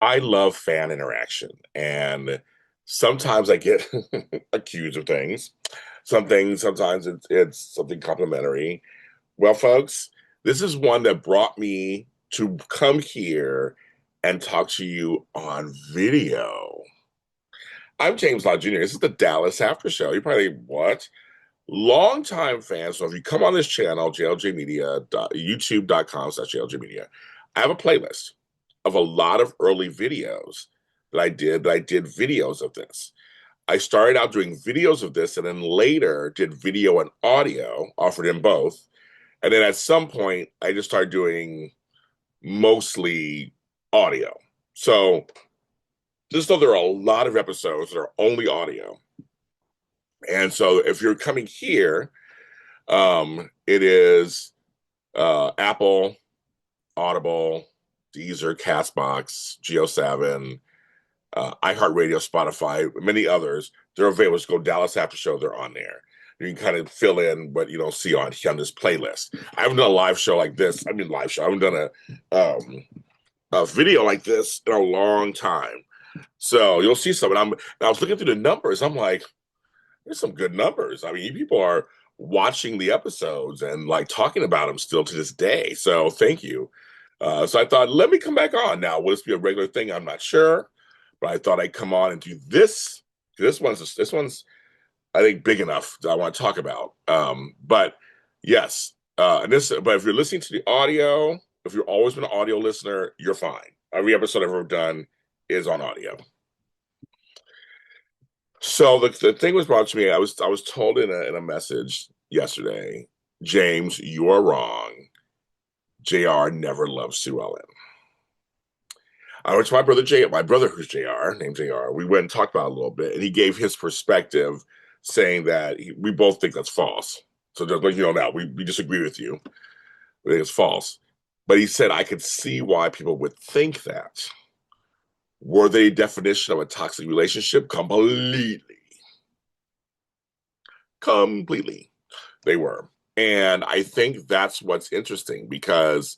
I love fan interaction, and sometimes I get accused of things. Some things, sometimes it's something complimentary. Well, folks, this is one that brought me to come here and talk to you on video. I'm James Lott Jr. This is the Dallas Aftershow. You probably, what? Longtime fans. So if you come on this channel, JLJ Media, youtube.com/JLJ Media, I have a playlist of a lot of early videos that I did videos of this. I started out doing videos of this and then later did video and audio, offered in both. And then at some point, I just started doing mostly audio. So just though there are a lot of episodes that are only audio. And so if you're coming here, it is Apple, Audible, Deezer, Castbox, Geo7, iHeartRadio, Spotify, many others. They're available. Just go Dallas After Show. They're on there. You can kind of fill in what you don't see on this playlist. I haven't done a live show like this. I mean, live show. I haven't done a video like this in a long time. So you'll see some. And I was looking through the numbers. I'm like, there's some good numbers. I mean, people are watching the episodes and like talking about them still to this day. So thank you. So I thought, let me come back on now. Will this be a regular thing? I'm not sure, but I thought I'd come on and do this. This one's I think big enough that I want to talk about. But yes, but if you're listening to the audio, if you've always been an audio listener, you're fine. Every episode I've ever done is on audio. So the thing was brought to me. I was told in a message yesterday, James, you are wrong. JR never loved Sue Ellen. I went to my brother who's JR, named JR. We went and talked about it a little bit, and he gave his perspective, saying that we both think that's false. So just like you know now, we disagree with you. We think it's false. But he said I could see why people would think that. Were they a definition of a toxic relationship? Completely. Completely. They were. And I think that's what's interesting because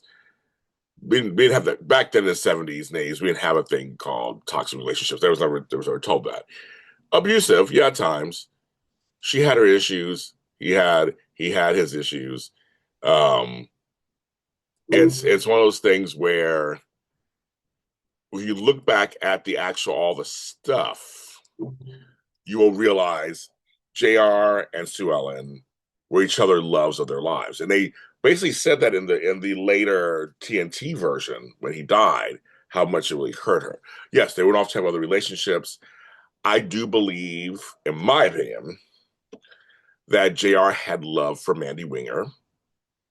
we didn't have that back then in the 70s and 80s. We didn't have a thing called toxic relationships. There was never told that. Abusive, yeah, at times. She had her issues. He had his issues. Um, it's one of those things where when you look back at the actual all the stuff, you will realize JR and Sue Ellen were each other loves of their lives. And they basically said that in the later TNT version when he died, how much it really hurt her. Yes, they went off to have other relationships. I do believe, in my opinion, that JR had love for Mandy Winger.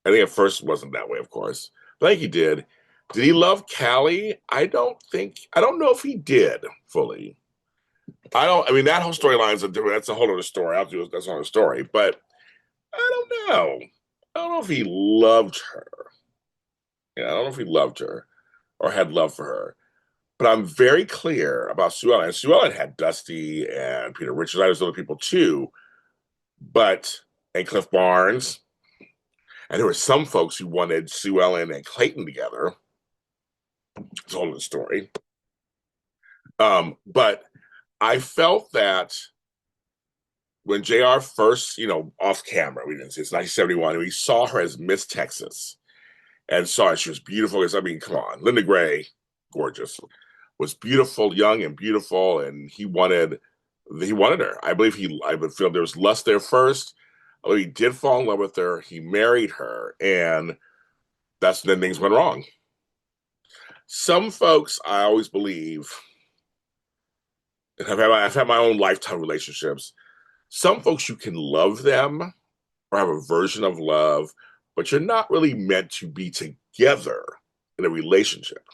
I think at first it wasn't that way, of course. But I think he did. Did he love Callie? I don't know if he did fully. I mean, that whole storyline is a different, that's a whole other story. That's another story. But I don't know. I don't know if he loved her. Yeah, I don't know if he loved her or had love for her. But I'm very clear about Sue Ellen. And Sue Ellen had Dusty and Peter Richards. I was other people too, but and Cliff Barnes. And there were some folks who wanted Sue Ellen and Clayton together. It's a whole other story. But I felt that when JR first, off camera, we didn't see it's 1971, we saw her as Miss Texas and saw her. She was beautiful. I mean, come on. Linda Gray, gorgeous, was beautiful, young and beautiful, and he wanted her. I would feel there was lust there first. Although he did fall in love with her, he married her, and that's when things went wrong. Some folks, I always believe, and I've had my own lifetime relationships. Some folks you can love them or have a version of love, but you're not really meant to be together in a relationship.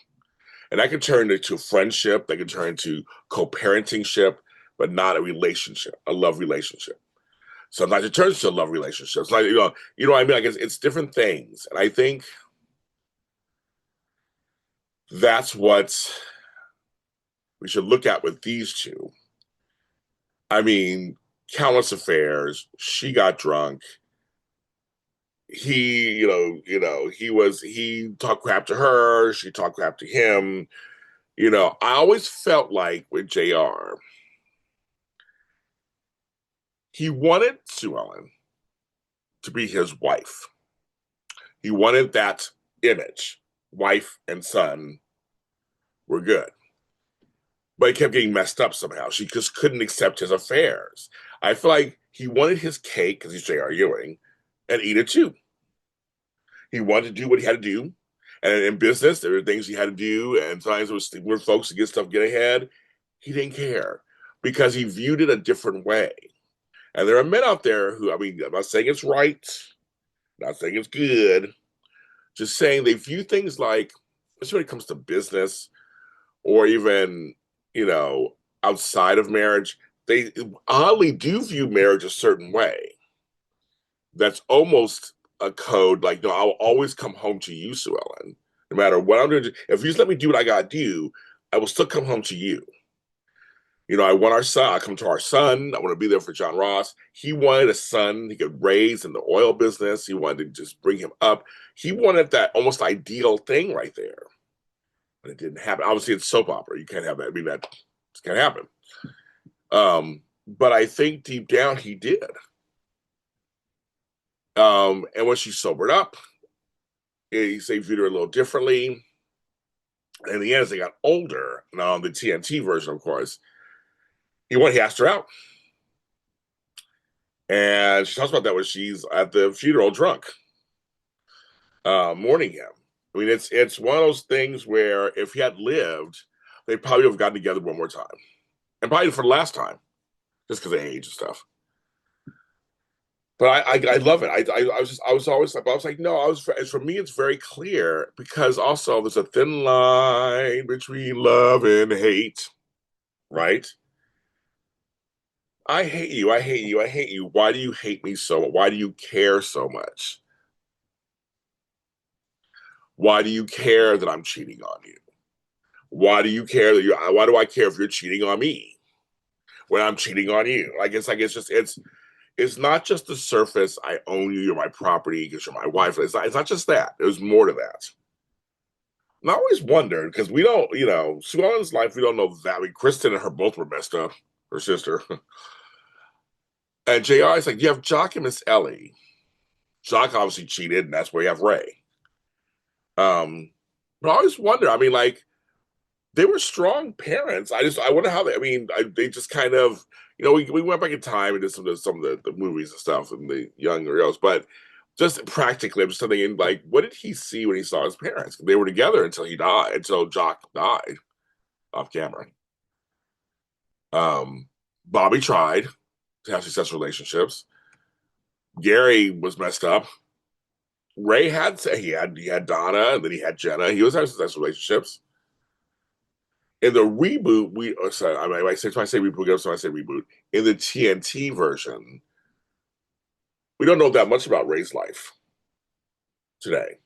And that can turn into a friendship, that can turn into co-parenting ship, but not a relationship, a love relationship. Sometimes it turns to a love relationship. It's like, what I mean? Like it's different things. And I think that's what we should look at with these two. I mean, countless affairs. She got drunk. He talked crap to her. She talked crap to him. I always felt like with JR, he wanted Sue Ellen to be his wife. He wanted that image. Wife and son were good. But it kept getting messed up somehow. She just couldn't accept his affairs. I feel like he wanted his cake, because he's J.R. Ewing, and eat it too. He wanted to do what he had to do. And in business, there were things he had to do. And sometimes it was when folks to get stuff, get ahead. He didn't care because he viewed it a different way. And there are men out there who, I mean, I'm not saying it's right, not saying it's good, just saying they view things like, especially when it comes to business or even, you know, outside of marriage, they oddly do view marriage a certain way. That's almost a code like, no, I'll always come home to you, Sue Ellen. No matter what I'm doing, if you just let me do what I gotta do, I will still come home to you. I want our son. I come to our son. I want to be there for John Ross. He wanted a son he could raise in the oil business. He wanted to just bring him up. He wanted that almost ideal thing right there. But it didn't happen. Obviously, it's soap opera. You can't have that. I mean, that just can't happen. But I think deep down he did. And when she sobered up, he viewed her a little differently. And in the end, as they got older, now on the TNT version, of course, he asked her out. And she talks about that when she's at the funeral drunk, mourning him. I mean, it's one of those things where if he had lived, they probably would have gotten together one more time. And probably for the last time, just because of age and stuff. But I love it. I was always like, no, for me it's very clear because also there's a thin line between love and hate, right? I hate you, I hate you, I hate you. Why do you hate me so much? Why do you care so much? Why do you care that I'm cheating on you? Why do you care that why do I care if you're cheating on me when I'm cheating on you? It's not just the surface. I own you. You're my property because you're my wife. It's not just that. There's more to that. And I always wondered because we don't, Sue Ellen's life, we don't know that. I mean, Kristen and her both were messed up, her sister. And JR is like, you have Jock and Miss Ellie. Jock obviously cheated, and that's where you have Ray. But I always wonder, I mean, like, they were strong parents. I wonder how they just kind of, we went back in time and did some of the movies and stuff and the younger girls, but just practically, I'm just thinking, like, what did he see when he saw his parents? They were together until Jock died off camera. Bobby tried to have successful relationships. Gary was messed up. Ray he had Donna, and then he had Jenna. He was having successful relationships. In the reboot, I say reboot, so I say reboot. In the TNT version, we don't know that much about Ray's life today.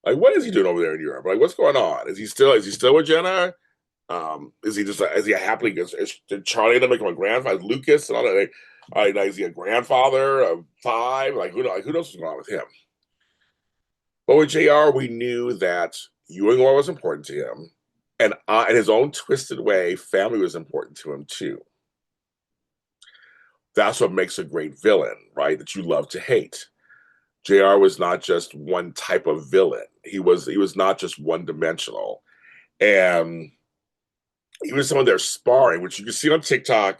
Like, what is he doing over there in Europe? Like, what's going on? Is he still with Jenna? Is he happily? Did Charlie end up becoming a grandfather? Lucas and all that. Is he a grandfather of 5? Like, who knows what's going on with him? But with JR, we knew that Ewing was important to him. And in his own twisted way, family was important to him too. That's what makes a great villain, right? That you love to hate. JR was not just one type of villain. He was not just one dimensional. And even some of their sparring, which you can see on TikTok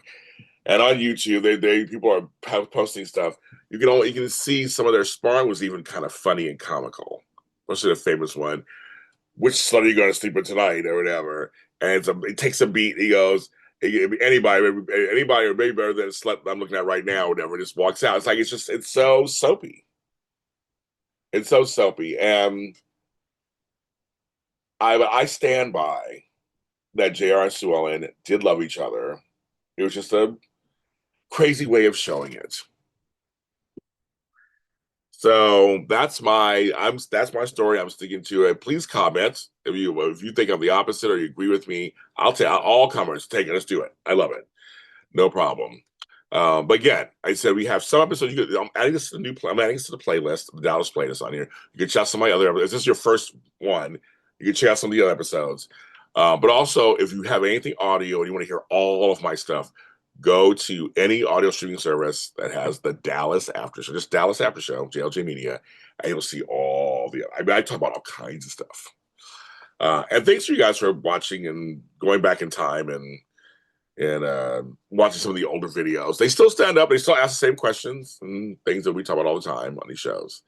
and on YouTube, people are posting stuff. You can see some of their sparring was even kind of funny and comical. Especially the famous one, which slut are you going to sleep with tonight or whatever? And it takes a beat. He goes, anybody or maybe better than a slut I'm looking at right now, or whatever, just walks out. It's like, it's so soapy. It's so soapy. And I stand by that JR and Sue Ellen did love each other. It was just a crazy way of showing it. So that's my story. I'm sticking to it. Please comment if you think I'm the opposite or you agree with me. I'll take all comers. Take it. Let's do it. I love it. No problem. But again, I said we have some episodes. I'm adding this to the I'm adding this to the playlist, the Dallas playlist on here. You can check out some of my other episodes. If this is your first one, you can check out some of the other episodes. But also, if you have anything audio and you want to hear all of my stuff, go to any audio streaming service that has the Dallas After Show, just Dallas After Show, JLJ Media, and you'll see all the. I mean, I talk about all kinds of stuff. And thanks to you guys for watching and going back in time and watching some of the older videos. They still stand up. They still ask the same questions and things that we talk about all the time on these shows.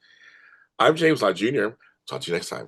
I'm James Lott Jr. Talk to you next time.